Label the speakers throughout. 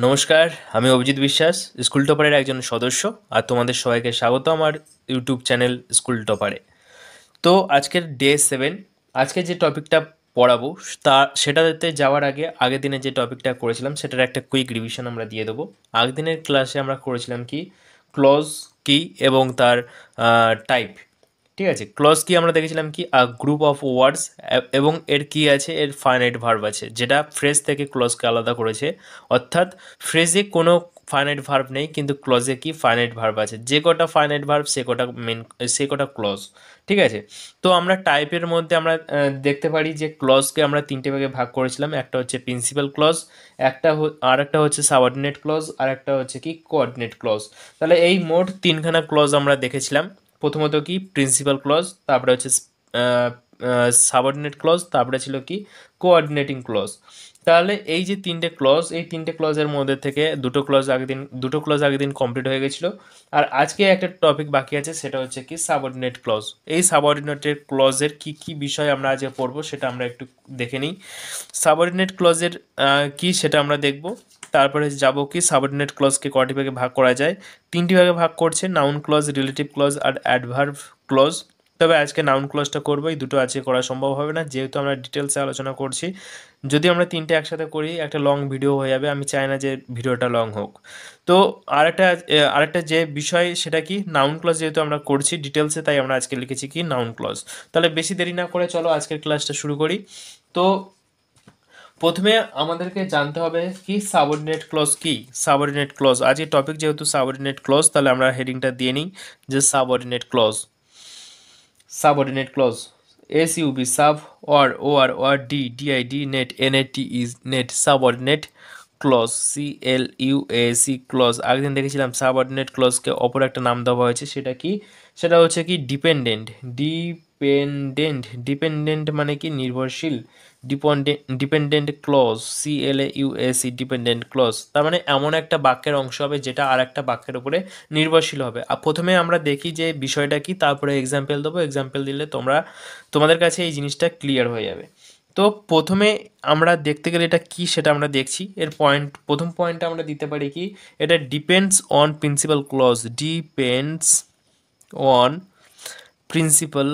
Speaker 1: নমস্কার, আমি অভিজিৎ বিশ্বাস, স্কুল টপারের একজন সদস্য। আর তোমাদের সবাইকে স্বাগত আমার ইউটিউব চ্যানেল স্কুল টপারে। তো আজকের ডে 7, আজকে যে টপিকটা পড়াবো সেটাতে যাওয়ার আগে আগের দিনে যে টপিকটা করেছিলাম সেটার একটা কুইক রিভিশন আমরা দিয়ে দেবো। আগের দিনের ক্লাসে আমরা করেছিলাম কি ক্লজ কি এবং তার টাইপ। ঠিক আছে, ক্লজ কি আমরা দেখেছিলাম কি গ্রুপ অফ ওয়ার্ডস, এবং এর কি আছে, এর ফাইনাইট ভার্ব আছে যেটা ফ্রেজ থেকে ক্লজকে আলাদা করেছে। অর্থাৎ ফ্রেজে কোনো ফাইনাইট ভার্ব নেই, কিন্তু ক্লজে কি ফাইনাইট ভার্ব আছে। যে কটা ফাইনাইট ভার্ব সে কটা ক্লজ। ঠিক আছে, তো আমরা টাইপের মধ্যে আমরা দেখতে পারি যে ক্লজকে আমরা তিনটে ভাগে ভাগ করেছিলাম। একটা হচ্ছে প্রিন্সিপাল ক্লজ, আর একটা হচ্ছে সাবঅর্ডিনেট ক্লজ, আর একটা হচ্ছে কি কোঅর্ডিনেট ক্লজ। তাহলে এই মোট তিনখানা ক্লজ আমরা দেখেছিলাম। প্রথমত কি প্রিন্সিপাল ক্লজ, তারপরে হচ্ছে সাবঅর্ডিনেট ক্লজ, তারপরে ছিল কি কোঅর্ডিনেটিং ক্লজ। তাহলে এই যে তিনটে ক্লজের মধ্যে থেকে দুটো ক্লজ আগের দিন কমপ্লিট হয়ে গেছিলো। আর আজকে একটা টপিক বাকি আছে, সেটা হচ্ছে কি সাবঅর্ডিনেট ক্লজ। এই সাবঅর্ডিনেটের ক্লজের কি কি বিষয় আমরা আজকে পড়বো সেটা আমরা একটু দেখে নিই। সাবঅর্ডিনেট ক্লজের কি সেটা আমরা দেখব। তারপরে যাব কি সাবঅর্ডিনেট ক্লজকে কটি ভাগে ভাগ করা যায়। তিনটি ভাগে ভাগ করছে, নাউন ক্লজ, রিলেটিভ ক্লজ আর অ্যাডভার্ব ক্লজ। তবে আজকে নাউন ক্লজটা করবো, এই দুটো আজকে করা সম্ভব হবে না যেহেতু আমরা ডিটেলসে আলোচনা করছি। যদি আমরা তিনটে একসাথে করি একটা লং ভিডিও হয়ে যাবে, আমি চাই না যে ভিডিওটা লং হোক। তো আরেকটা যে বিষয় সেটা কি নাউন ক্লজ, যেহেতু আমরা করছি ডিটেলসে তাই আমরা আজকে লিখেছি কি নাউন ক্লজ। তাহলে বেশি দেরি না করে চলো আজকের ক্লাসটা শুরু করি। তো প্রথমে আমাদেরকে জানতে হবে কি সাবঅর্ডিনেট ক্লজ কি। সাবঅর্ডিনেট ক্লজ আজকের টপিক যেহেতু সাবঅর্ডিনেট ক্লজ, তাহলে আমরা হেডিংটা দিয়ে নিই যে subordinate clause. Subordinate clause, SUB sub, OR DID NET is net, subordinate clause CLUAC clause. আগের দেখেছিলাম সাবঅর্ডিনেট ক্লজকে অপর একটা নাম দেওয়া হয়েছে, সেটা কি, সেটা হচ্ছে কি ডিপেন্ডেন্ট। ডিপেন্ডেন্ট মানে কি নির্ভরশীল। Dependent clause CLAUAC dependent clause, তার মানে এমন একটা বাক্যের অংশ হবে যেটা আর একটা বাক্যের উপরে নির্ভরশীল হবে। আর প্রথমে আমরা দেখি যে বিষয়টা কি, তারপরে এক্সাম্পল দেবো। এক্সাম্পল দিলে তোমাদের কাছে এই জিনিসটা ক্লিয়ার হয়ে যাবে। তো প্রথমে আমরা দেখতে গেলে এটা কি সেটা আমরা দেখছি। প্রথম পয়েন্টটা আমরা দিতে পারি কি, এটা depends on principal clause. Depends on principal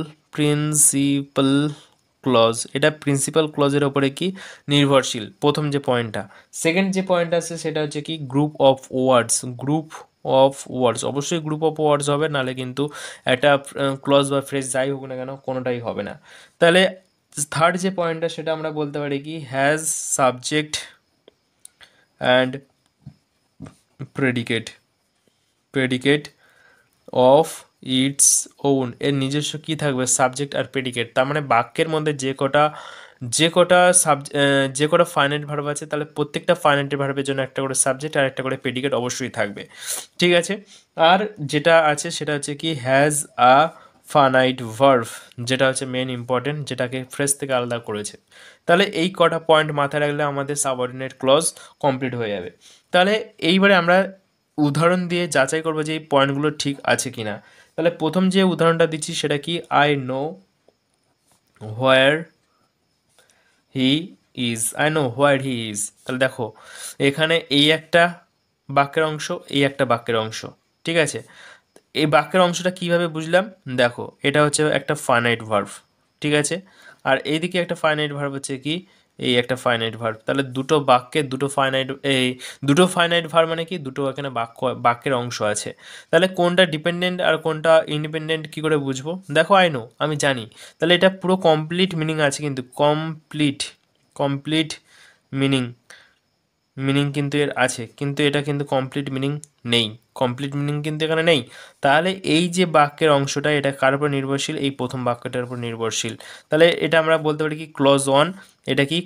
Speaker 1: clause, এটা প্রিন্সিপাল ক্লজের ওপরে কি নির্ভরশীল, প্রথম যে পয়েন্টটা। সেকেন্ড যে পয়েন্ট আছে সেটা হচ্ছে কি গ্রুপ অফ ওয়ার্ডস, অবশ্যই গ্রুপ অফ ওয়ার্ডস হবে, নাহলে কিন্তু একটা ক্লজ বা ফ্রেজ যাই হোক না কেন কোনোটাই হবে না। তাহলে থার্ড যে পয়েন্টটা সেটা আমরা বলতে পারি কি has subject and predicate of its own, এর নিজস্ব কী থাকবে, সাবজেক্ট আর প্রেডিকেট। তার মানে বাক্যের মধ্যে যে কটা ফাইনাইট ভার্ব আছে, তাহলে প্রত্যেকটা ফাইনাইট ভার্বের জন্য একটা করে সাবজেক্ট আর একটা করে প্রেডিকেট অবশ্যই থাকবে। ঠিক আছে, আর যেটা আছে সেটা হচ্ছে কি হ্যাজ আ ফাইনাইট ভার্ব, যেটা হচ্ছে মেন ইম্পর্টেন্ট, যেটাকে ফ্রেজ থেকে আলাদা করেছে। তাহলে এই কটা পয়েন্ট মাথায় রাখলে আমাদের সাবঅর্ডিনেট ক্লজ কমপ্লিট হয়ে যাবে। তাহলে এইবারে আমরা উদাহরণ দিয়ে যাচাই করবো যে এই পয়েন্টগুলো ঠিক আছে কি না। তাহলে প্রথম যে উদাহরণটা দিচ্ছি সেটা কি, I know where he is. তাহলে দেখো এখানে এই একটা বাক্যের অংশ, এই একটা বাক্যের অংশ। ঠিক আছে, এই বাক্যের অংশটা কিভাবে বুঝলাম, দেখো এটা হচ্ছে একটা ফাইনাইট ভার্ব। ঠিক আছে, আর এইদিকে একটা ফাইনাইট ভার্ব হচ্ছে কি এই একটা ফাইনাইট ভার্ব। তাহলে দুটো ফাইনাইট ভার্ব মানে কি দুটো এখানে বাক্যের অংশ আছে। তাহলে কোনটা ডিপেন্ডেন্ট আর কোনটা ইন্ডিপেন্ডেন্ট কি করে বুঝবো, দেখো আমি জানি। তাহলে এটা পুরো কমপ্লিট মিনিং আছে, কিন্তু কমপ্লিট মিনিং কিন্তু এর আছে, কিন্তু এটা কিন্তু কমপ্লিট মিনিং নেই। কমপ্লিট মিনিং কিন্তু এখানে নেই। তাহলে এই যে বাক্যের অংশটা এটা কার উপর নির্ভরশীল, এই প্রথম বাক্যটার উপর নির্ভরশীল। তাহলে এটা আমরা বলতে পারি কি ক্লজ 1, এটা কি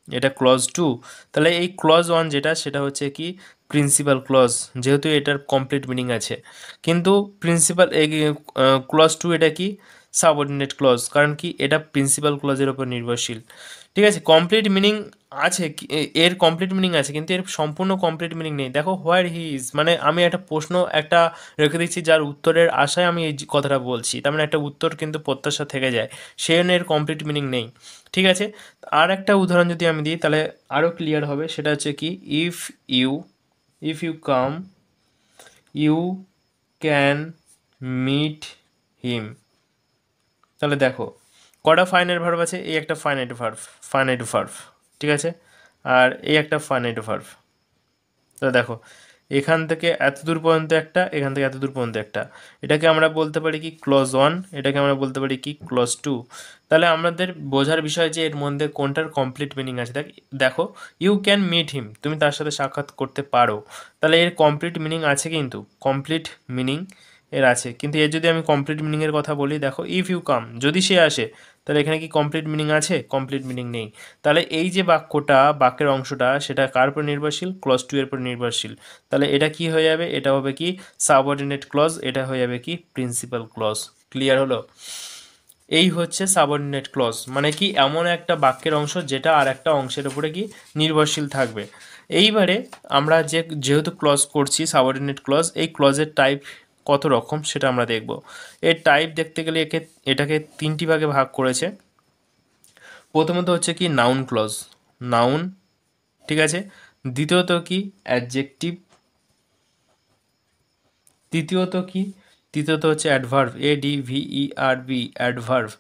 Speaker 1: এটা ক্লজ 2। তাহলে এই ক্লজ 1 যেটা সেটা হচ্ছে কি প্রিন্সিপাল ক্লজ, যেহেতু এটার কমপ্লিট মিনিং আছে। কিন্তু ক্লজ 2 এটা কি সাবঅর্ডিনেট ক্লজ, কারণ কি এটা প্রিন্সিপাল ক্লজের উপর নির্ভরশীল। ঠিক আছে, কমপ্লিট মিনিং আছে এর কমপ্লিট মিনিং আছে, কিন্তু এর সম্পূর্ণ কমপ্লিট মিনিং নেই। দেখো হোয়ার হি ইজ, মানে আমি একটা প্রশ্ন একটা রেখে দিচ্ছি যার উত্তরের আশায় আমি এই কথাটা বলছি, তার মানে একটা উত্তর কিন্তু প্রত্যাশা থেকে যায়, সে এর কমপ্লিট মিনিং নেই। ঠিক আছে, আর একটা উদাহরণ যদি আমি দিই তাহলে আরও ক্লিয়ার হবে। সেটা হচ্ছে কি, if you if you come you can meet him. তাহলে দেখো কটা ফাইনাইট ভার্ব আছে, এই একটা ফাইনাইট ভার্ব, ঠিক আছে, আর এই একটা ফাইনাইট ভার্ব। তাহলে দেখো এখান থেকে এত দূর পর্যন্ত একটা, এখান থেকে এত দূর পর্যন্ত একটা, এটাকে আমরা বলতে পারি কি ক্লজ 1, এটাকে আমরা বলতে পারি কি ক্লজ 2। তাহলে আমাদের বোঝার বিষয় যে এর মধ্যে কোনটার কমপ্লিট মিনিং আছে। দেখো ইউ ক্যান মিট হিম, তুমি তার সাথে সাক্ষাৎ করতে পারো, তাহলে এর কমপ্লিট মিনিং আছে, কিন্তু কমপ্লিট মিনিং এর আছে। কিন্তু এর যদি আমি কমপ্লিট মিনিংয়ের কথা বলি, দেখো ইফ ইউ কাম, যদি সে আসে, তাহলে এখানে কি কমপ্লিট মিনিং আছে? কমপ্লিট মিনিং নেই। তাহলে এই যে বাক্যটা, বাক্যের অংশটা, সেটা কার উপর নির্ভরশীল? ক্লজ 2 এর উপর নির্ভরশীল। তাহলে এটা কি হয়ে যাবে? এটা হবে কি সাবঅর্ডিনেট ক্লজ, এটা হয়ে যাবে কি প্রিন্সিপাল ক্লজ। ক্লিয়ার হলো? এই হচ্ছে সাবঅর্ডিনেট ক্লজ, মানে কি এমন একটা বাক্যের অংশ যেটা আর একটা অংশের উপরে কি নির্ভরশীল থাকবে। এইবারে আমরা যেহেতু ক্লজ করছি সাবঅর্ডিনেট ক্লজ, এই ক্লজের টাইপ কত রকম সেটা আমরা দেখব। এর টাইপ দেখতে গেলে এটাকে 3টি ভাগে ভাগ করেছে। প্রথমত হচ্ছে কি নাউন ক্লজ, নাউন, ঠিক আছে। দ্বিতীয়ত কি অ্যাডজেক্টিভ, তৃতীয়ত হচ্ছে অ্যাডভার্ব, ADVERB, অ্যাডভার্ব।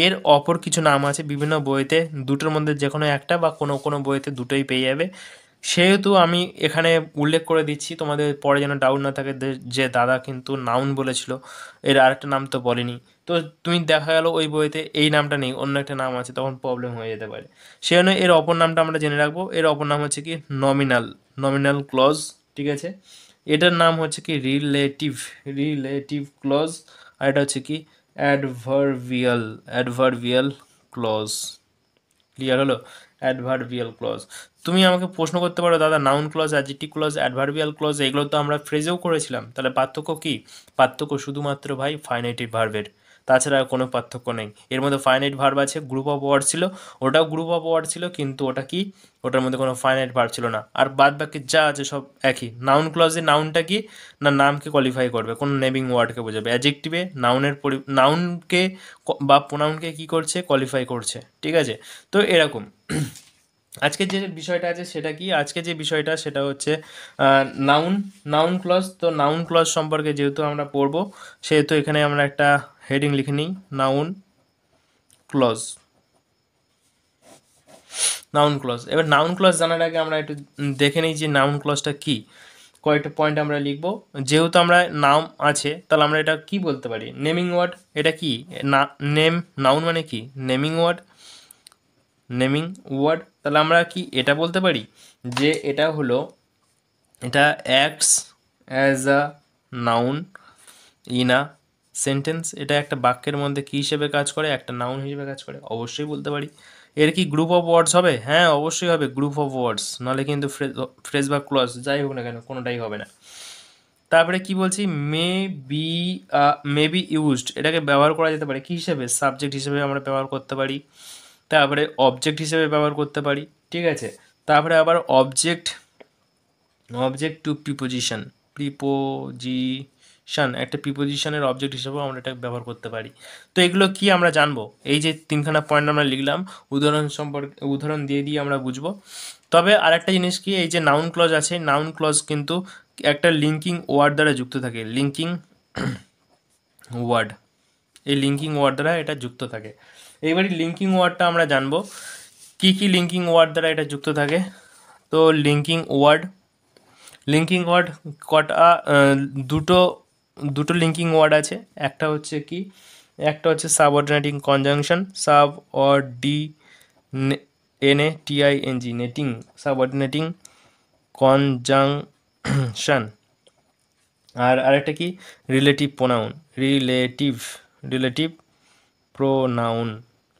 Speaker 1: এর অপর কিছু নাম আছে বিভিন্ন বইতে, দুটোর মধ্যে যে কোনো একটা বা কোনো কোনো বইতে দুটোই পেয়ে যাবে। সেহেতু আমি এখানে উল্লেখ করে দিচ্ছি, তোমাদের পরে যেন ডাউট না থাকে যে দাদা কিন্তু নাউন বলেছিল, এর আরেকটা নাম তো বলেনি। তো তুমি দেখা গেল ওই বইতে এই নামটা নেই, অন্য একটা নাম আছে, তখন প্রবলেম হয়ে যেতে পারে। সেই জন্য এর অপর নামটা আমরা জেনে রাখবো। এর অপর নাম হচ্ছে কি নমিনাল ক্লজ, ঠিক আছে। এটার নাম হচ্ছে কি রিলেটিভ ক্লজ, আর এটা হচ্ছে কি অ্যাডভার্বিয়াল ক্লজ। ক্লিয়ার হলো? Adverbial clause. তুমি আমাকে প্রশ্ন করতে পারো, দাদা noun clause, adjective clause, adverbial clause, এগুলো তো আমরা ফ্রেজেও করেছিলাম, তাহলে পার্থক্য কি? পার্থক্য শুধুমাত্র ভাই ফাইনাইটিভ ভার্বের, তাছাড়া আর কোনো পার্থক্য নেই। এর মধ্যে ফাইনাইট ভার্ব আছে, গ্রুপ অফ ওয়ার্ড ছিল, ওটাও গ্রুপ অফ ওয়ার্ড ছিল, কিন্তু ওটা কি, ওটার মধ্যে কোনো ফাইনাইট ভার্ব ছিল না। আর বাদ বাকি যা আছে সব একই। নাউন ক্লজে নাউনটা কি না, নামকে কোয়ালিফাই করবে, কোনো নেমিং ওয়ার্ডকে বোঝাবে। অ্যাডজেক্টিভে নাউনকে বা প্রোনাউনকে কি করছে, কোয়ালিফাই করছে, ঠিক আছে। তো এরকম আজকের যে বিষয়টা আছে সেটা কি, আজকে যে বিষয়টা সেটা হচ্ছে নাউন ক্লজ। তো নাউন ক্লজ সম্পর্কে যেহেতু আমরা পড়বো, সেহেতু এখানে আমরা একটা হেডিং লিখে নিই, নাউন ক্লজ। এবার নাউন ক্লজ জানার আগে আমরা একটু দেখে নিই যে নাউন ক্লজটা কি। কয়েকটা পয়েন্ট আমরা লিখবো। যেহেতু আমরা নাম আছে, তাহলে আমরা এটা কি বলতে পারি? Naming word. এটা কি না, নাউন মানে কি নেমিং ওয়ার্ড। তাহলে আমরা কি এটা বলতে পারি যে এটা acts as a noun in a sentence. এটা একটা বাক্যের মধ্যে কী হিসেবে কাজ করে? একটা নাউন হিসেবে কাজ করে, অবশ্যই বলতে পারি। এর কি গ্রুপ অফ ওয়ার্ডস হবে? হ্যাঁ অবশ্যই হবে গ্রুপ অফ ওয়ার্ডস, নাহলে কিন্তু ফ্রেজ বা ক্লজ যাই হোক না কেন কোনোটাই হবে না। তারপরে কি বলছি, মে বি ইউজড, এটাকে ব্যবহার করা যেতে পারে কী হিসেবে? সাবজেক্ট হিসেবে আমরা ব্যবহার করতে পারি, তারপরে অবজেক্ট হিসেবে ব্যবহার করতে পারি, ঠিক আছে। তারপরে আবার অবজেক্ট টু প্রিপোজিশন, একটা প্রিপোজিশনের অবজেক্ট হিসেবেও আমরা এটা ব্যবহার করতে পারি। তো এগুলো কি আমরা জানবো, এই যে 3খানা পয়েন্ট আমরা লিখলাম, উদাহরণ দিয়ে আমরা বুঝবো। তবে আরেকটা জিনিস কি, এই যে নাউন ক্লজ আছে, নাউন ক্লজ কিন্তু একটা লিঙ্কিং ওয়ার্ড দ্বারা যুক্ত থাকে, লিঙ্কিং ওয়ার্ড, এই লিঙ্কিং ওয়ার্ড দ্বারা এটা যুক্ত থাকে। এইবারে লিঙ্কিং ওয়ার্ডটা আমরা জানবো, কি কি লিঙ্কিং ওয়ার্ড দ্বারা এটা যুক্ত থাকে। তো লিঙ্কিং ওয়ার্ড কটা, দুটো লিঙ্কিং ওয়ার্ড আছে। একটা হচ্ছে সাবঅর্ডিনেটিং কনজাংশন, নেটিং, সাবঅর্ডিনেটিং কনজাংশন। আর আরেকটা কি, রিলেটিভ প্রোনাউন,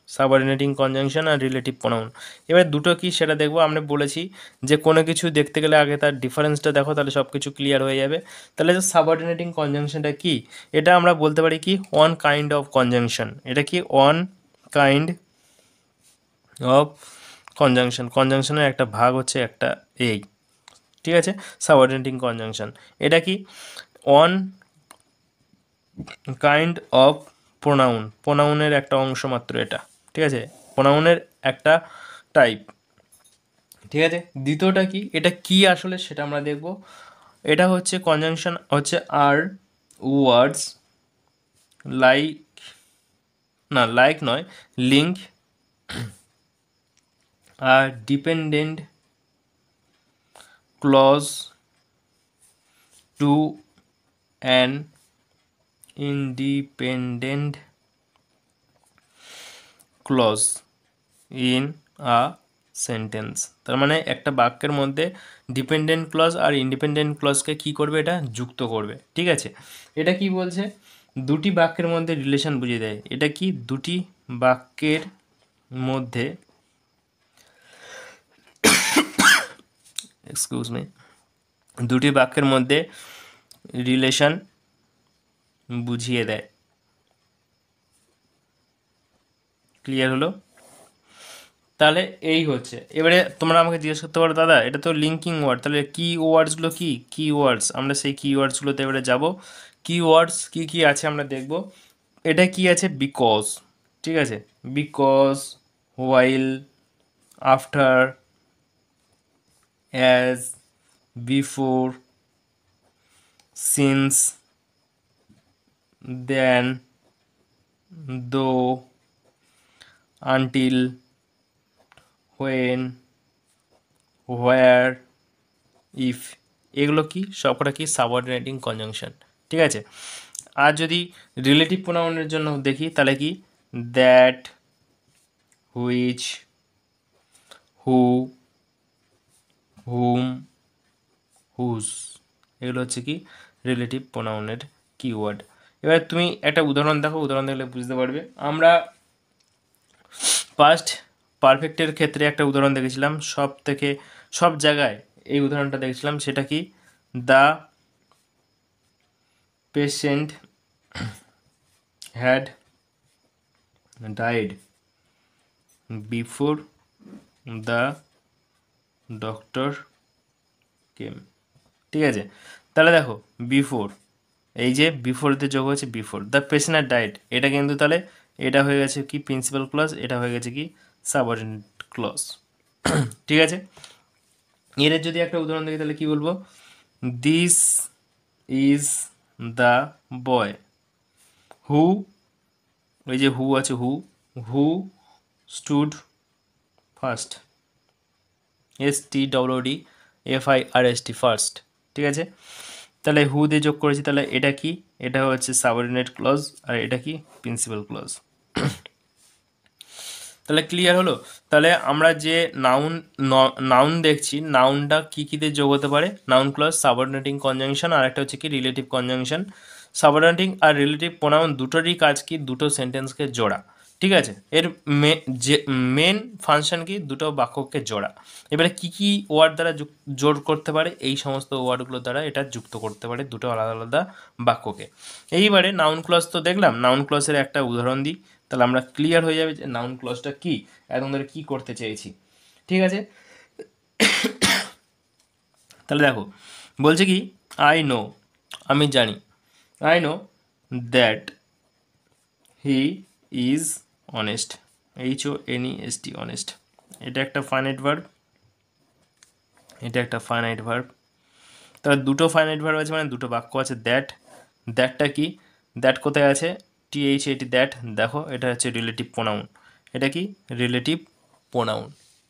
Speaker 1: সাবঅর্ডিনেটিং কনজাংশন আর রিলেটিভ প্রোনাউন। এবার দুটো কি সেটা দেখবো। আমরা বলেছি যে কোনো কিছু দেখতে গেলে আগে তার ডিফারেন্সটা দেখো, তাহলে সব কিছু ক্লিয়ার হয়ে যাবে। তাহলে যে সাবঅর্ডিনেটিং কনজাংশনটা কি, এটা আমরা বলতে পারি কি ওয়ান কাইন্ড অফ কনজাংশন। এটা কি ওয়ান কাইন্ড অফ কনজাংশনের একটা ভাগ হচ্ছে একটা এই, ঠিক আছে, সাবঅর্ডিনেটিং কনজাংশন। এটা কি ওয়ান কাইন্ড অফ প্রোনাউনের একটা অংশ মাত্র এটা, ঠিক আছে, প্রোনাউনের একটা টাইপ, ঠিক আছে। দ্বিতীয়টা কি, এটা কি আসলে সেটা আমরা দেখব। এটা হচ্ছে কনজাংশন হচ্ছে আর ওয়ার্ডস লাইক, না লাইক নয়, লিঙ্ক আর dependent clause to an independent clause in a sentence. তার মানে একটা বাক্যের মধ্যে ডিপেন্ডেন্ট ক্লজ আর ইন্ডিপেন্ডেন্ট ক্লজকে কি করবে, এটা যুক্ত করবে, ঠিক আছে। এটা কি বলছে, দুটি বাক্যের মধ্যে রিলেশন বুঝিয়ে দেয়। এটা কি দুটি বাক্যের মধ্যে, এক্সকিউজ মি, দুটি বাক্যের মধ্যে রিলেশন বুঝিয়ে দেয়। ক্লিয়ার হলো? তাহলে এই হচ্ছে, এবারে তোমরা আমাকে জিজ্ঞেস করতে পারো দাদা এটা তো লিঙ্কিং ওয়ার্ড, তাহলে কি ওয়ার্ডসগুলো কি কি ওয়ার্ডস, আমরা সেই কি ওয়ার্ডসগুলোতে এবারে যাব। কি ওয়ার্ডস কি কি আছে আমরা দেখব। এটা কি আছে, বিকজ, ঠিক আছে, because, while, after, as, before, since, then, though, until, when, where, if, এগুলো কি সবকটা কি সাবঅর্ডিনেটিং কনজাংশন, ঠিক আছে। আর যদি রিলেটিভ প্রোনাউনের জন্য দেখি তাহলে কি that, which, who, whom, whose, এগুলো হচ্ছে কি রিলেটিভ প্রোনাউনের কিওয়ার্ড। এবার তুমি একটা উদাহরণ দেখো, উদাহরণ দেখলে বুঝতে পারবে। আমরা পাস্ট পারফেক্টের ক্ষেত্রে একটা উদাহরণ দেখেছিলাম, সব জায়গায় এই উদাহরণটা দেখেছিলাম, সেটা কি the patient had died before the doctor came, ঠিক আছে। তাহলে দেখো বিফোর, এই যে বিফোরতে যোগ হয়েছে before the patient had died, এটা কিন্তু তাহলে এটা হয়ে গেছে কি প্রিন্সিপাল ক্লজ, এটা হয়ে গেছে কি সাবঅর্ডিনেট ক্লজ, ঠিক আছে। এর যদি একটা উদাহরণ দেখি তাহলে কি বলবো, দিস ইজ দ্য বয় হু, ওই যে হু আছে, হু স্টুড ফার্স্ট, STWDFIRST ফার্স্ট, ঠিক আছে। তাহলে হু দিয়ে যোগ করেছি, তাহলে এটা কি, এটা হচ্ছে সাবঅর্ডিনেট ক্লজ আর এটা কি প্রিন্সিপাল ক্লজ। তাহলে ক্লিয়ার হলো। তাহলে আমরা যে নাউন দেখছি, নাউনটা কী কীতে যোগ হতে পারে, নাউন ক্লজ, সাবঅর্ডিনেটিং কনজাংশন, আর একটা হচ্ছে কি রিলেটিভ কনজাংশন। সাবঅর্ডিনেটিং আর রিলেটিভ প্রোনাউন দুটোরই কাজ কি, দুটো সেন্টেন্সকে জোড়া, ঠিক আছে। এর যে মেন ফাংশন কি, দুটো বাক্যকে জোড়া। এবারে কি কি ওয়ার্ড দ্বারা জোড় করতে পারে, এই সমস্ত ওয়ার্ডগুলো দ্বারা এটা যুক্ত করতে পারে দুটো আলাদা আলাদা বাক্যকে। এইবারে নাউন ক্লজ তো দেখলাম, নাউন ক্লজের একটা উদাহরণ দিই, তাহলে আমরা ক্লিয়ার হয়ে যাবে যে নাউন ক্লজটা কি, এখন ধরে কী করতে চেয়েছি, ঠিক আছে। তাহলে দেখো বলছে কি, আই নো, আমি জানি, I know that he is honest, HONEST, honest, এটা একটা ফাইনাইট ভার্ব, এটা একটা ফাইনাইট ভার্ব। তাহলে দুটো ফাইনাইট ভার্ব আছে, মানে দুটো বাক্য আছে। দ্যাটটা কি, দ্যাট কোথায় আছে, THAT, দ্যাট, দেখো এটা হচ্ছে রিলেটিভ প্রোনাউন, এটা কি রিলেটিভ প্রোনাউন,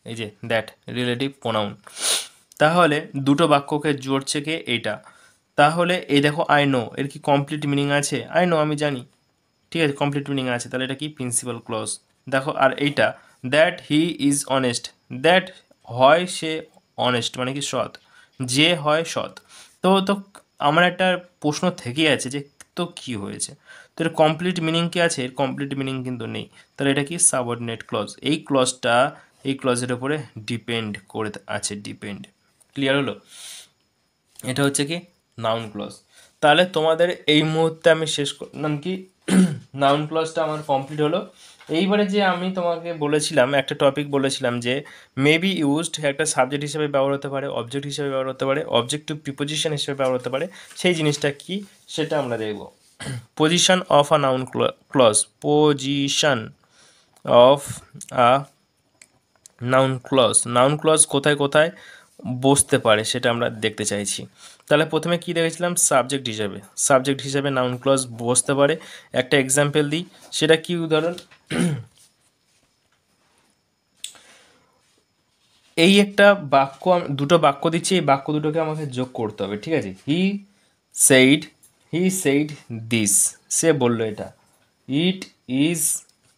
Speaker 1: এই যে দ্যাট রিলেটিভ প্রোনাউন। তাহলে দুটো বাক্যকে জোড়ছে কে, এইটা। তাহলে এই দেখো আই নো, এর কি কমপ্লিট মিনিং আছে, আই নো আমি জানি, ঠিক আছে, কমপ্লিট মিনিং আছে, তাহলে এটা কি প্রিন্সিপাল ক্লজ। দেখো আর এইটা that he is honest, that হয় সে অনেস্ট মানে কি সৎ, যে হয় সৎ। তো আমার একটা প্রশ্ন থেকেই আছে যে তো কি হয়েছে, তো এর কমপ্লিট মিনিং কি আছে, এর কমপ্লিট মিনিং কিন্তু নেই, তাহলে এটা কি সাবঅর্ডিনেট ক্লজ। এই ক্লজটা এই ক্লজের উপরে ডিপেন্ড করে আছে, ডিপেন্ড। ক্লিয়ার হলো? এটা হচ্ছে কি নাউন ক্লজ। তাহলে তোমাদের এই মুহূর্তে আমি শেষ করলাম কি, নাউন ক্লজটা আমার কমপ্লিট হলো। এইবারে যে আমি তোমাকে বলেছিলাম একটা টপিক বলেছিলাম যে মে বি ইউজড একটা সাবজেক্ট হিসেবে ব্যবহার হতে পারে, অবজেক্ট হিসেবে ব্যবহার হতে পারে, অবজেক্ট টু প্রিপোজিশন হিসেবে ব্যবহার হতে পারে। সেই জিনিসটা কি সেটা আমরা দেখব। Position of a noun clause, position of a noun clause কোথায় কোথায় বসতে পারে সেটা আমরা দেখতে চাইছি। তাহলে প্রথমে কি দেখেছিলাম, সাবজেক্ট হিসেবে নাউন ক্লজ বসতে পারে। একটা এক্সাম্পল দিই, সেটা কি উদাহরণ, এই একটা বাক্য, দুটো বাক্য দিচ্ছি, এই বাক্য দুটোকে আমাকে যোগ করতে হবে, ঠিক আছে। সেইড হি সেইড দিস, সে বলল এটা। ইট ইজ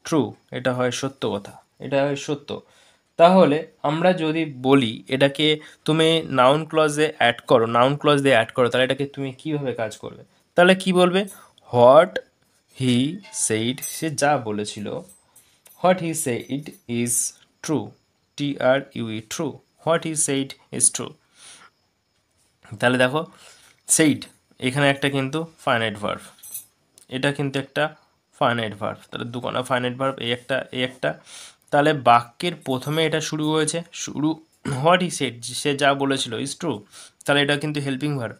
Speaker 1: ট্রু, এটা হয় সত্য কথা, এটা হয় সত্য। তাহলে আমরা যদি বলি এটাকে তুমি নাউন ক্লজে অ্যাড করো, নাউন ক্লজ দিয়ে অ্যাড করো, তাহলে এটাকে তুমি কিভাবে কাজ করবে? তাহলে কি বলবে, হোয়াট হি সেইড, সে যা বলেছিল, what he said is true, true, what he said is true. তাহলে দেখো, সেইড এখানে একটা কিন্তু ফাইনাইট ভার্ব, এটা কিন্তু একটা ফাইনাইট ভার্ব, তাহলে দুখানা ফাইনাইট ভার্ব, এই একটা। তাহলে বাক্যের প্রথমে এটা শুরু হয়েছে, হোয়াট হি সেড, সে যা বলেছিল, ইজ ট্রু, তাহলে এটা কিন্তু হেল্পিং ভার্ব।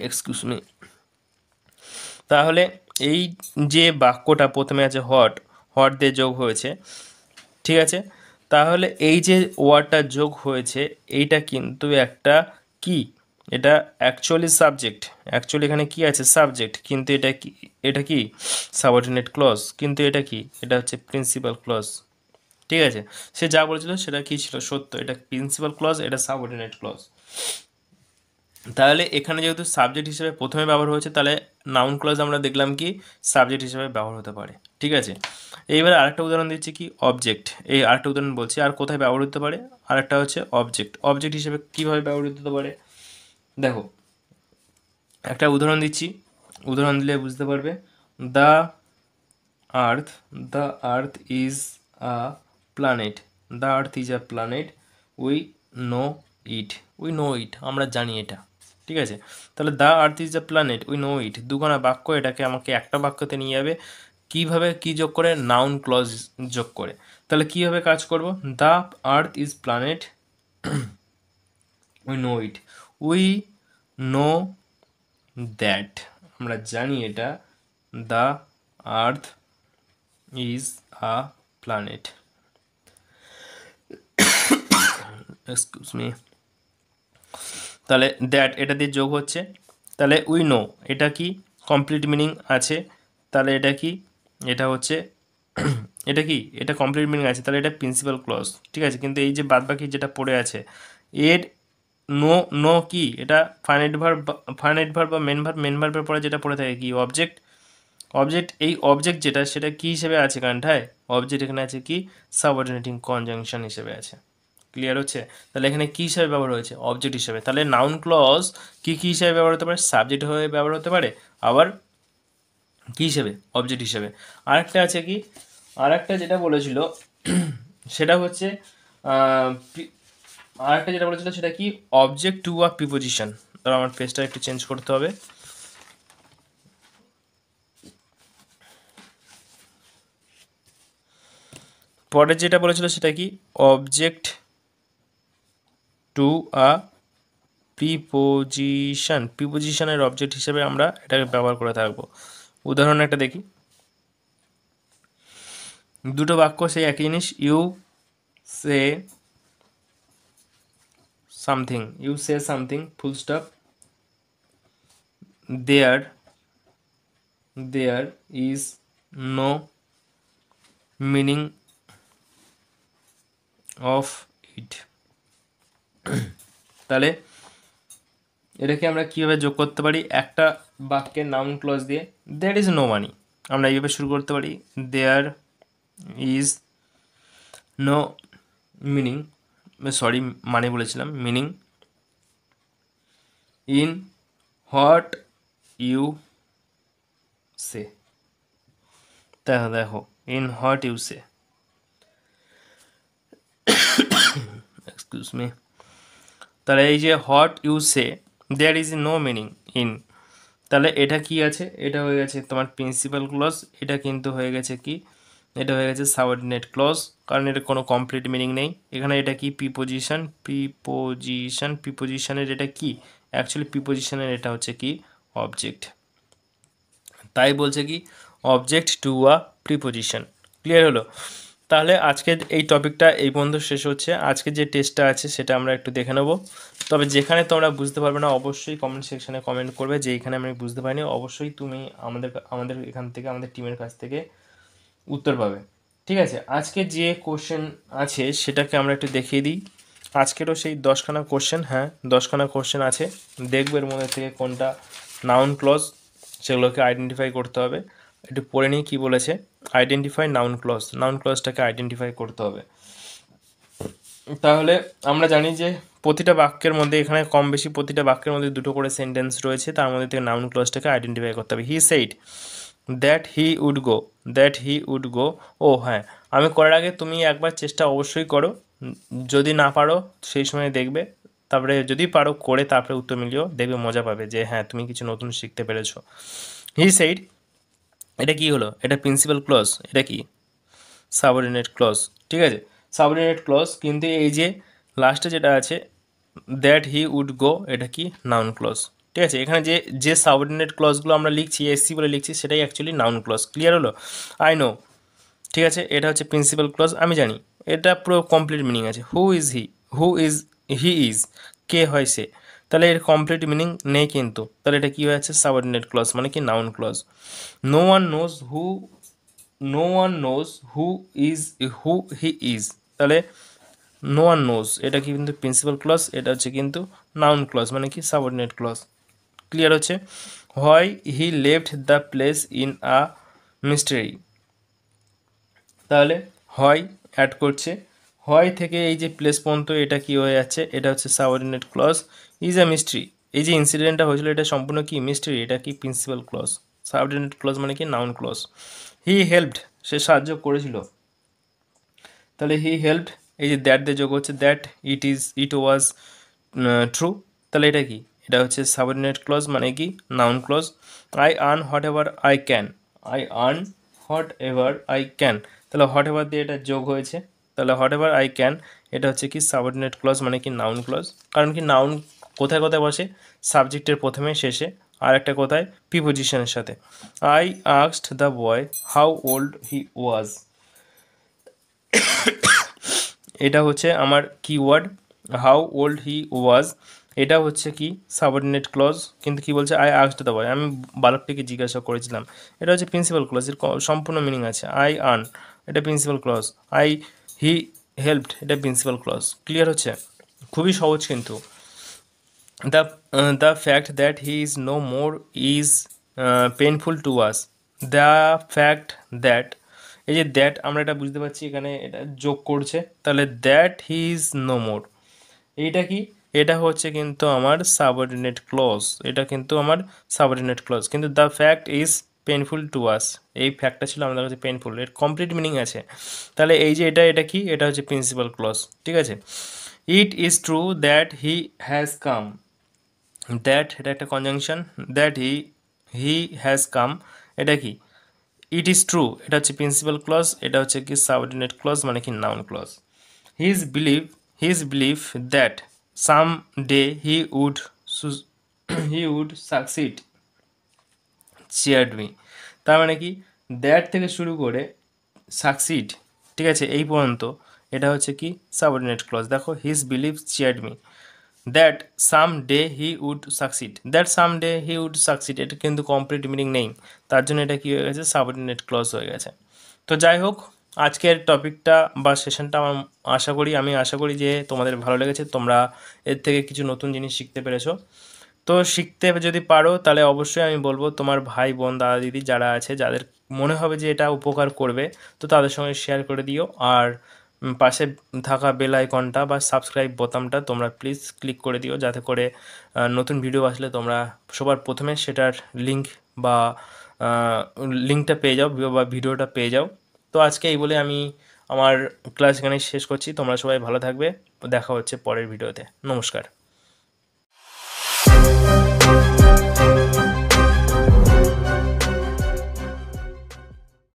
Speaker 1: Excuse me. তাহলে এই যে বাক্যটা প্রথমে আছে হোয়াট দিয়ে যোগ হয়েছে, ঠিক আছে। তাহলে এই যে ওয়ার্ডটা যোগ হয়েছে, এইটা কিন্তু একটা কি, এটা অ্যাকচুয়ালি এখানে কি আছে, সাবজেক্ট, কিন্তু এটা কি সাবঅর্ডিনেট ক্লজ, কিন্তু এটা কি, এটা হচ্ছে প্রিন্সিপাল ক্লজ, ঠিক আছে। সে যা বলেছিল সেটা কি ছিল, সত্য, এটা প্রিন্সিপাল ক্লজ, এটা সাবঅর্ডিনেট ক্লজ। তাহলে এখানে যেহেতু সাবজেক্ট হিসেবে প্রথমে ব্যবহার হয়েছে, তাহলে নাউন ক্লজ আমরা দেখলাম কি সাবজেক্ট হিসেবে ব্যবহার হতে পারে, ঠিক আছে। এইবার আরেকটা উদাহরণ দিচ্ছি কি, অবজেক্ট, এই আরেকটা উদাহরণ বলছি আর কোথায় ব্যবহার হতে পারে। আরেকটা হচ্ছে অবজেক্ট হিসেবে কীভাবে ব্যবহৃত হতে পারে, দেখো একটা উদাহরণ দিচ্ছি, উদাহরণ দিলে বুঝতে পারবে। The earth, the earth is a planet, the earth is a planet, we know it, আমরা জানি এটা, ঠিক আছে। তাহলে the earth is a planet, we know it, দুখানা বাক্য, এটাকে আমাকে একটা বাক্যতে নিয়ে যাবে কীভাবে, কী যোগ করে, নাউন ক্লজ যোগ করে। তাহলে কীভাবে কাজ করব, the earth is planet, we know it, we know that, আমরা জানি এটা, the earth is a planet, excuse me. তাহলে দ্যাট এটা দিয়ে যোগ হচ্ছে, তাহলে উই নো, এটা কি কমপ্লিট মিনিং আছে, তাহলে এটা কি, এটা হচ্ছে এটা কি, এটা কমপ্লিট মিনিং আছে, তাহলে এটা প্রিন্সিপাল ক্লজ, ঠিক আছে। কিন্তু এই যে বাদবাকি যেটা পড়ে আছে, এর নো নো কি, এটা ফাইনাইট ভার্ব বা মেন ভার্বের পরে যেটা পড়ে থাকে কি, এই অবজেক্ট যেটা, সেটা কি হিসেবে আছে কান্ঠায়, অবজেক্ট এখানে আছে কি সাবঅর্ডিনেটিং কনজাংশন হিসেবে আছে, ক্লিয়ার হচ্ছে। তাহলে এখানে কী হিসাবে ব্যবহার হয়েছে, অবজেক্ট হিসেবে। তাহলে নাউন ক্লজ কী কী হিসাবে ব্যবহার হতে পারে, সাবজেক্ট হয়ে ব্যবহার হতে পারে, আবার কী হিসেবে, অবজেক্ট হিসেবে। আরেকটা আছে কি, আরেকটা যেটা বলেছিল সেটা হচ্ছে আরেকটা যেটা বলেছিল সেটা কি, অবজেক্ট টু আ প্রিপোজিশন। তাহলে আমার পেজটা একটু চেঞ্জ করতে হবে। পরের যেটা বলেছিল সেটা কি, অবজেক্ট টু আ প্রিপোজিশনের অবজেক্ট হিসেবে আমরা এটাকে ব্যবহার করে থাকবো। উদাহরণ একটা দেখি, দুটো বাক্য সেই একই জিনিস, you say something full stop, there is no meaning of it. তাহলে এটাকে আমরা কীভাবে যোগ করতে পারি, একটা বাক্যের নাউন ক্লজ দিয়ে, দেয়ার ইজ নো মানি, আমরা এইভাবে শুরু করতে পারি, দেয়ার ইজ নো মিনিং, মানে বলেছিলাম meaning, in what you say, দেখো in what you say, excuse me. তাহলে এই যে what you say, there is no meaning in, তাহলে এটা কি আছে, এটা হয়ে গেছে তোমার প্রিন্সিপাল ক্লজ, এটা কিন্তু হয়ে গেছে কি, এটা হয়ে গেছে সাবঅর্ডিনেট ক্লজ, কারণ এটা কোনো কমপ্লিট মিনিং নেই এখানে। এটা কি প্রিপোজিশন, প্রিপোজিশনের এটা কি অ্যাকচুয়ালি প্রিপোজিশনের এটা হচ্ছে কি অবজেক্ট, তাই বলছে কি object to a preposition. Clear হলো? তাহলে আজকের এই টপিকটা এই পর্যন্ত শেষ হচ্ছে। আজকে যে টেস্টটা আছে সেটা আমরা একটু দেখে নেব। তবে যেখানে তোমরা বুঝতে পারবে না অবশ্যই কমেন্ট সেকশানে কমেন্ট করবে যে এইখানে আমি বুঝতে পারিনি। অবশ্যই তুমি আমাদের এখান থেকে, আমাদের টিমের কাছ থেকে উত্তর পাবে। ঠিক আছে, আজকে যে কোশ্চেন আছে সেটাকে আমরা একটু দেখিয়ে দিই। আজকেরও সেই 10খানা কোশ্চেন, হ্যাঁ 10খানা কোশ্চেন আছে। দেখবে এর মধ্যে থেকে কোনটা নাউন ক্লজ, সেগুলোকে আইডেন্টিফাই করতে হবে। একটু পড়ে নিই কী বলেছে। আইডেন্টিফাই নাউন ক্লজ, নাউন ক্লজটাকে আইডেন্টিফাই করতে হবে। তাহলে আমরা জানি যে প্রতিটা বাক্যের মধ্যে, এখানে কম বেশি প্রতিটা বাক্যের মধ্যে দুটো করে সেন্টেন্স রয়েছে, তার মধ্যে থেকে নাউন ক্লজটাকে আইডেন্টিফাই করতে হবে। He said that he would go, that he would go. ও হ্যাঁ, আমি করার আগে তুমি একবার চেষ্টা অবশ্যই করো, যদি না পারো সেই সময় দেখবে, তারপরে যদি পারো করে তারপরে উত্তর মিলিও, দেখবে মজা পাবে যে হ্যাঁ তুমি কিছু নতুন শিখতে পেরেছো। হি সেইড, এটা কি হলো? এটা প্রিন্সিপাল ক্লজ, এটা কি সাবঅর্ডিনেট ক্লজ। ঠিক আছে, সাবঅর্ডিনেট ক্লজ। কিন্তু এই যে লাস্টে যেটা আছে দ্যাট হি উড গো, এটা কি নাউন ক্লজ। ঠিক আছে, এখানে যে যে সাবঅর্ডিনেট ক্লজগুলো আমরা লিখছি, এসসি বলে লিখছি, সেটাই অ্যাকচুয়ালি নাউন ক্লজ। ক্লিয়ার হলো? I know. ঠিক আছে, এটা হচ্ছে প্রিন্সিপাল ক্লজ, আমি জানি। এটা পুরো কমপ্লিট মিনিং আছে। Who is he, who is, he is, কে হয় সে। তাহলে এর কমপ্লিট মিনিং নেই কিন্তু, তাহলে এটা কী হয়েছে সাবঅর্ডিনেট ক্লজ, মানে কি noun clause. No one knows who, no one knows who is, who he is, তাহলে নো ওয়ান নোজ এটা কি কিন্তু প্রিন্সিপাল ক্লজ, এটা হচ্ছে কিন্তু নাউন ক্লজ, মানে কি সাবঅর্ডিনেট ক্লজ। ক্লিয়ার হচ্ছে? Why he left the place in a mystery, তাহলে হয় অ্যাড করছে, হয় থেকে এই যে প্লেস পর্যন্ত এটা কি হয়ে যাচ্ছে, এটা হচ্ছে subordinate clause. Is a mystery, এই যে ইনসিডেন্টটা হয়েছিল এটা সম্পূর্ণ কি মিস্ট্রি, এটা কি প্রিন্সিপাল ক্লজ। সাবঅর্ডিনেট ক্লজ মানে কি নাউন ক্লজ। হি হেল্পড, সে সাহায্য করেছিল, তাহলে হি হেল্পড, এই যে দ্যাট দিয়ে যোগ হচ্ছে, দ্যাট ইট ওয়াজ ট্রু, তাহলে এটা কি, এটা হচ্ছে সাবঅর্ডিনেট ক্লজ মানে কি noun clause. I earn whatever I can, I earn whatever I can, তাহলে হোয়াট এভার দিয়ে এটা যোগ হয়েছে, তাহলে হোয়াট এভার আই ক্যান এটা হচ্ছে কি সাবঅর্ডিনেট ক্লজ মানে কি নাউন ক্লজ। কারণ কি নাউন কোথায় কোথায় বসে, সাবজেক্টের প্রথমে শেষে, আর একটা কোথায় প্রিপোজিশনের সাথে। I asked the boy how old he was, এটা হচ্ছে আমার keyword. How old he was এটা হচ্ছে কি সাবঅর্ডিনেট ক্লজ, কিন্তু কি বলছে আই আস্কড দ্য বয়, আমি বালকটিকে জিজ্ঞাসা করেছিলাম, এটা হচ্ছে প্রিন্সিপাল ক্লজ, এর সম্পূর্ণ মিনিং আছে। আই আর্ন এটা principal clause, I he helped এটা প্রিন্সিপাল ক্লজ। ক্লিয়ার হচ্ছে? খুবই সহজ কিন্তু। The the fact that he is no more is painful to us, the fact that, এই যে দ্যাট আমরা এটা বুঝতে পারছি এখানে এটা যোগ করছে, তাহলে that he is no more, এইটা কি, এটা হচ্ছে কিন্তু আমার সাবঅর্ডিনেট ক্লজ, এটা কিন্তু আমার সাবঅর্ডিনেট ক্লজ। কিন্তু the fact is painful to আস, এই ফ্যাক্টটা ছিল আমাদের কাছে পেনফুল, এর কমপ্লিট মিনিং আছে। তাহলে এই যে এটা কি, এটা হচ্ছে প্রিন্সিপাল ক্লজ। ঠিক আছে, it is true that he has come, that এটা একটা conjunction, that he has come এটা কি, ইট ইজ ট্রু এটা হচ্ছে প্রিন্সিপাল ক্লজ, এটা হচ্ছে কি সাবঅর্ডিনেট ক্লজ মানে কি noun clause. His belief, his belief that some day he would he would succeed cheered me, তার মানে কি দ্যাট থেকে শুরু করে সাকসিড, ঠিক আছে এই পর্যন্ত, এটা হচ্ছে কি সাবঅর্ডিনেট ক্লজ। দেখো his belief cheered me, that some day he would succeed, that some day he would succeed এটা কিন্তু কমপ্লিট মিনিং নেই, তার জন্য এটা কী হয়ে গেছে সাবঅর্ডিনেট ক্লজ হয়ে গেছে। তো যাই হোক, আজকের টপিকটা বা সেশনটা আমি আশা করি যে তোমাদের ভালো লেগেছে, তোমরা এর থেকে কিছু নতুন জিনিস শিখতে পেরেছো। তো শিখতে যদি পারো তাহলে অবশ্যই আমি বলবো তোমার ভাই বোন দাদা দিদি যারা আছে, যাদের মনে হবে যে এটা উপকার করবে, তো তাদের সঙ্গে শেয়ার করে দিও। আর পাশে থাকা বেল আইকনটা বা সাবস্ক্রাইব বোতামটা তোমরা প্লিজ ক্লিক করে দিও, যাতে করে নতুন ভিডিও আসলে তোমরা সবার প্রথমে সেটার লিঙ্ক বা লিঙ্কটা পেয়ে যাও বা ভিডিওটা পেয়ে যাও। তো আজকে এই বলে আমি আমার ক্লাস এখানে শেষ করছি। তোমরা সবাই ভালো থাকবে, দেখা হচ্ছে পরের ভিডিওতে। নমস্কার।